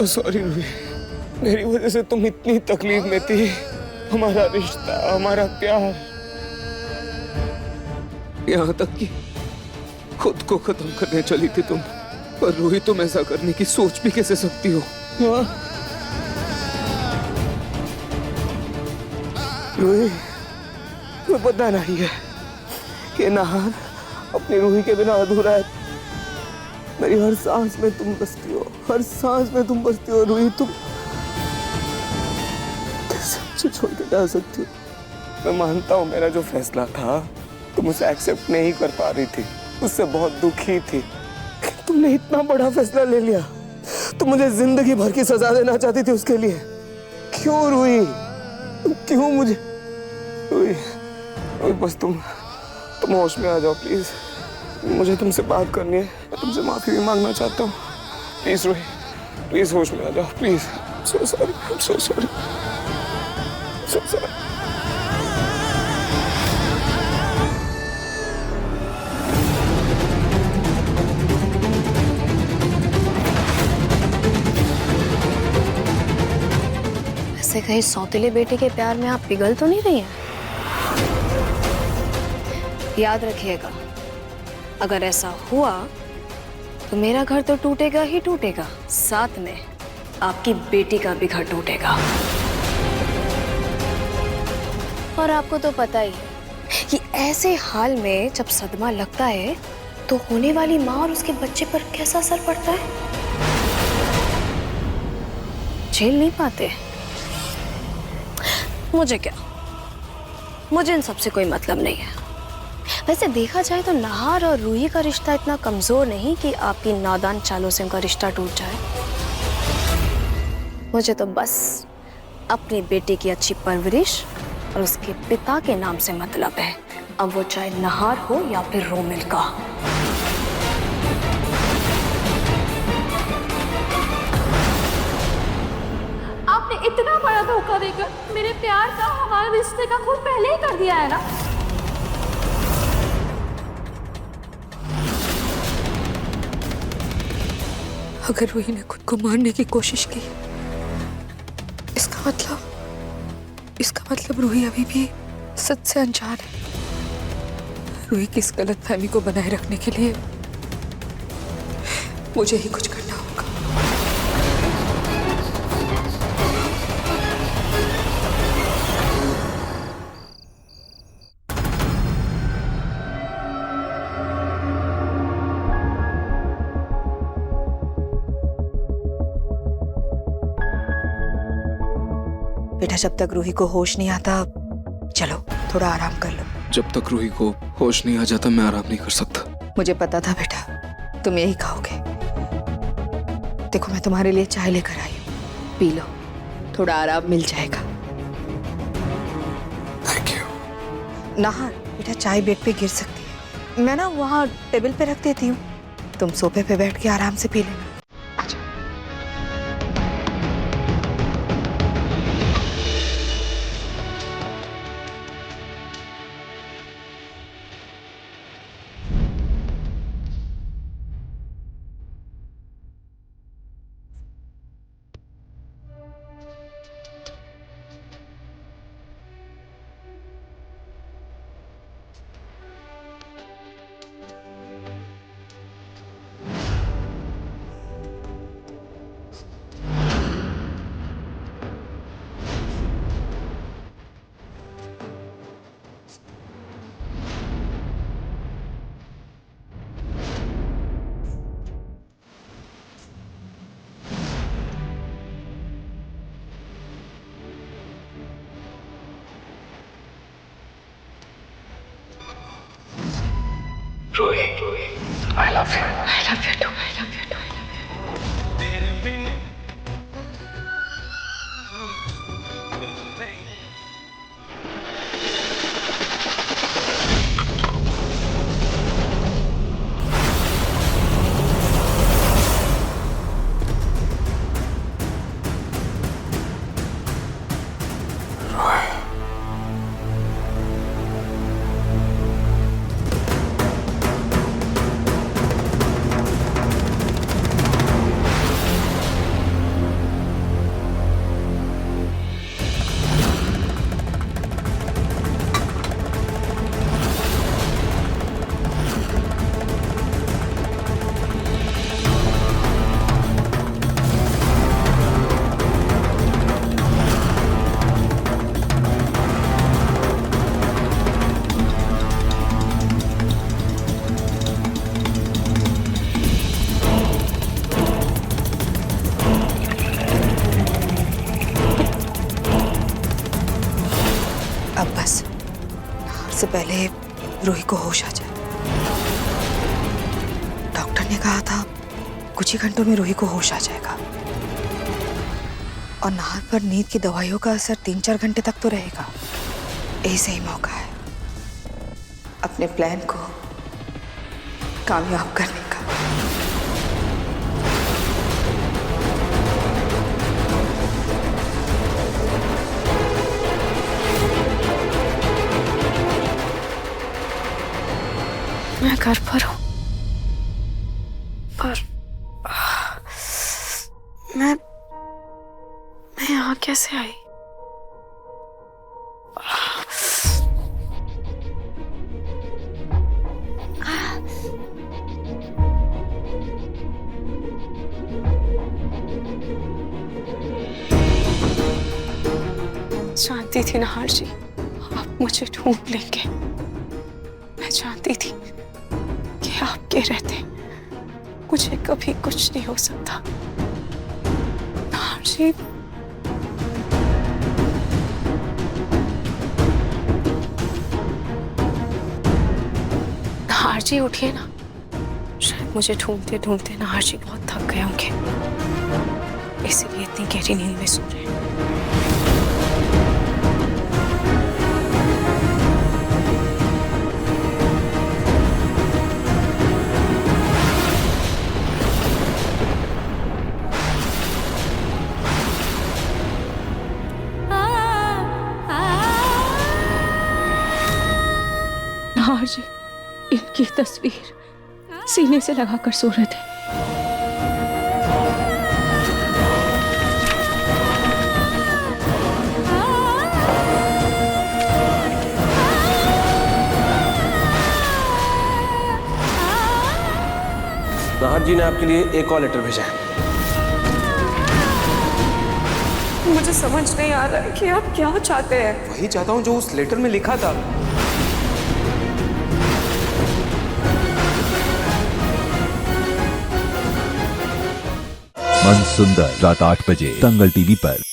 Sorry Ruhi, मेरी वजह से तुम इतनी तकलीफ में थी। हमारा रिश्ता, हमारा प्यार, यहाँ तक कि खुद को खत्म करने चली थी तुम। पर रूही, तुम ऐसा करने की सोच भी कैसे सकती हो? हाँ? रूही, तुम्हें पता नहीं है कि नाहर अपनी रूही के बिना अधूरा है। मेरी हर सांस में तुम बसती हो, हर सांस में तुम बसती हो। रूही, तुम कैसे मुझे छोड़ के जा सकती हो? मैं मानता हूँ मेरा जो फैसला था तुम उसे एक्सेप्ट नहीं कर पा रही थी, उससे बहुत दुखी थी। तुमने इतना बड़ा फैसला ले लिया, तुम मुझे जिंदगी भर की सजा देना चाहती थी उसके लिए। क्यों रूही, क्यों मुझे? रूही, बस तुम होश में आ जाओ प्लीज। मुझे तुमसे बात करनी है, मैं तुमसे माफी भी मांगना चाहता हूँ। प्लीज रूही, प्लीज होश में आ जाओ please. So sorry, so sorry, so sorry. ऐसे कहीं सौतेले बेटे के प्यार में आप पिघल तो नहीं रही हैं? याद रखिएगा, अगर ऐसा हुआ तो मेरा घर तो टूटेगा ही टूटेगा, साथ में आपकी बेटी का भी घर टूटेगा। और आपको तो पता ही है कि ऐसे हाल में जब सदमा लगता है तो होने वाली माँ और उसके बच्चे पर कैसा असर पड़ता है, झेल नहीं पाते। मुझे क्या, मुझे इन सबसे कोई मतलब नहीं है। वैसे देखा जाए तो नाहर और रूही का रिश्ता इतना कमजोर नहीं कि आपकी नादान चालों से उनका रिश्ता टूट जाए। मुझे तो बस अपनी बेटी की अच्छी परवरिश और उसके पिता के नाम से मतलब है, अब वो चाहे नाहर हो या फिर रोमिल का। आपने इतना बड़ा धोखा देकर मेरे प्यार का, हमारे रिश्ते का खून पहले ही कर दिया है ना। अगर रूही ने खुद को मारने की कोशिश की, इसका मतलब रूही अभी भी सच से अनजान है। रूही की इस गलतफहमी को बनाए रखने के लिए मुझे ही कुछ करना होगा। बेटा, जब तक रूही को होश नहीं आता, चलो थोड़ा आराम कर लो। जब तक रूही को होश नहीं आ जाता मैं आराम नहीं कर सकता। मुझे पता था बेटा, तुम यही कहोगे। देखो, मैं तुम्हारे लिए चाय लेकर आई हूँ, पी लो, थोड़ा आराम मिल जाएगा। Thank you. नाहर, बेटा चाय बेड पे गिर सकती है, मैं ना वहाँ टेबल पे रख देती हूँ, तुम सोफे पे बैठ के आराम से पी लेना। Ruhi, I love you. I love you too, I love you too, I love you. अब बस नहार से पहले रूही को होश आ जाए। डॉक्टर ने कहा था कुछ ही घंटों में रूही को होश आ जाएगा, और नहार पर नींद की दवाइयों का असर 3-4 घंटे तक तो रहेगा। यही सही मौका है अपने प्लान को कामयाब करने का। मैं घर पर हूँ, पर मैं यहाँ कैसे आई? जानती थी नहार जी आप मुझे ढूंढ लेंगे। मैं जानती थी कि आपके रहते मुझे कभी कुछ नहीं हो सकता। नहार जी, नहार जी उठिए ना। शायद मुझे ढूंढते ढूंढते नहार जी बहुत थक गए होंगे, इसीलिए इतनी गहरी नींद में सो रहे हैं। नहार जी इनकी तस्वीर सीने से लगाकर सो रहे थे। नहार जी ने आपके लिए एक और लेटर भेजा है। मुझे समझ नहीं आ रहा है कि आप क्या चाहते हैं। वही चाहता हूँ जो उस लेटर में लिखा था। मन सुंदर रात 8 बजे दंगल टीवी पर।